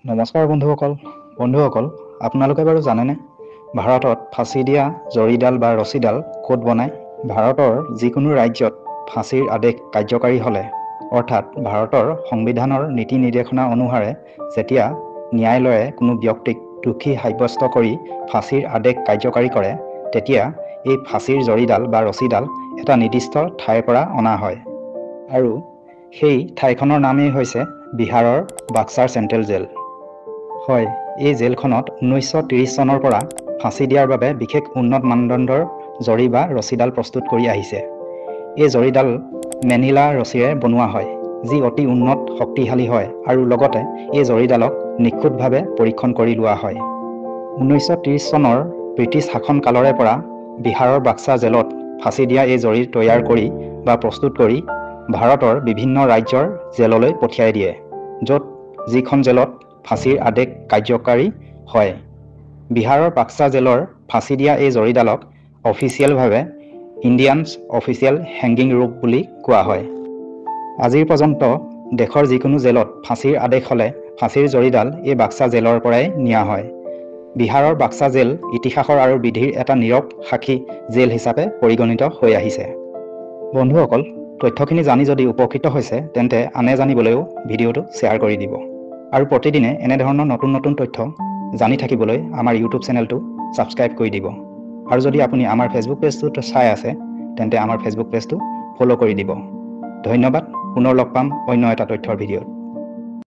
নমস্কাৰ বন্ধুসকল আপোনালোকে বাৰু জানেনে ভাৰতত ফাঁচি দিয়া জৰীডাল বা ৰছীডাল ক'ত বনায়? ভাৰতৰ যিকোনো ৰাজ্যত ফাঁচীৰ আদেশ কাৰ্যকাৰী হ'লে অৰ্থাৎ ভাৰতৰ সংবিধানৰ নীতি নিৰ্দেশনা অনুসাৰে যেতিয়া ন্যায়ালয়ে কোনো ব্যক্তিক দোষী সাব্যস্ত কৰি ফাঁচীৰ আদেশ কাৰ্যকাৰী কৰে তেতিয়া এই ফাঁচীৰ জৰীডাল বা ৰছীডাল এটা নিৰ্দিষ্ট ঠাইৰ পৰা অনা হয় আৰু সেই ঠাইখনৰ নামেই হৈছে বিহাৰৰ বাক্সাৰ চেণ্ট্ৰেল জেল। হয়, এই জেলখনত 1930 চনৰ পৰা ফাঁচি দিয়াৰ বাবে বিশেষ উন্নত মানদণ্ডৰ জৰী বা ৰছীডাল প্ৰস্তুত কৰি আহিছে। এই জৰীডাল মেনিলা ৰছীৰে বনোৱা হয়, যি অতি উন্নত শক্তিশালী হয় আৰু লগতে এই জৰীডালক নিখুঁতভাৱে পৰীক্ষণ কৰি লোৱা হয়। 1930 চনৰ ব্ৰিটিছ শাসনকালৰে পৰা বিহাৰৰ বাক্সা জেলত ফাঁচি দিয়া এই জৰী তৈয়াৰ কৰি বা প্ৰস্তুত কৰি ভাৰতৰ বিভিন্ন ৰাজ্যৰ জেললৈ পঠিয়াই দিয়ে, য'ত যিখন জেলত ফাঁচীৰ আদেশ কাৰ্যকাৰী হয়। বিহাৰৰ বাক্সা জেলৰ ফাঁচি দিয়া এই জৰীডালক অফিচিয়েলভাৱে ইণ্ডিয়ানছ অফিচিয়েল হেংগিং ৰোপ বুলি কোৱা হয়। আজিৰ পৰ্যন্ত দেশৰ যিকোনো জেলত ফাঁচীৰ আদেশ হ'লে ফাঁচীৰ জৰীডাল এই বাক্সা জেলৰ পৰাই নিয়া হয়। বিহাৰৰ বাক্সা জেল ইতিহাসৰ আৰু বিধিৰ এটা নীৰৱ সাক্ষী জেল হিচাপে পৰিগণিত হৈ আহিছে। বন্ধুসকল, তথ্যখিনি জানি যদি উপকৃত হৈছে তেন্তে আনে জানিবলৈও ভিডিঅ'টো শ্বেয়াৰ কৰি দিব আৰু প্ৰতিদিনে এনেধৰণৰ নতুন তথ্য জানি থাকিবলৈ আমাৰ ইউটিউব চেনেলটো ছাবস্ক্ৰাইব কৰি দিব। আৰু যদি আপুনি আমাৰ ফেচবুক পেজটোত চাই আছে তেন্তে আমাৰ ফেচবুক পেজটো ফ'ল' কৰি দিব। ধন্যবাদ। পুনৰ লগ পাম অন্য এটা তথ্যৰ ভিডিঅ'ত।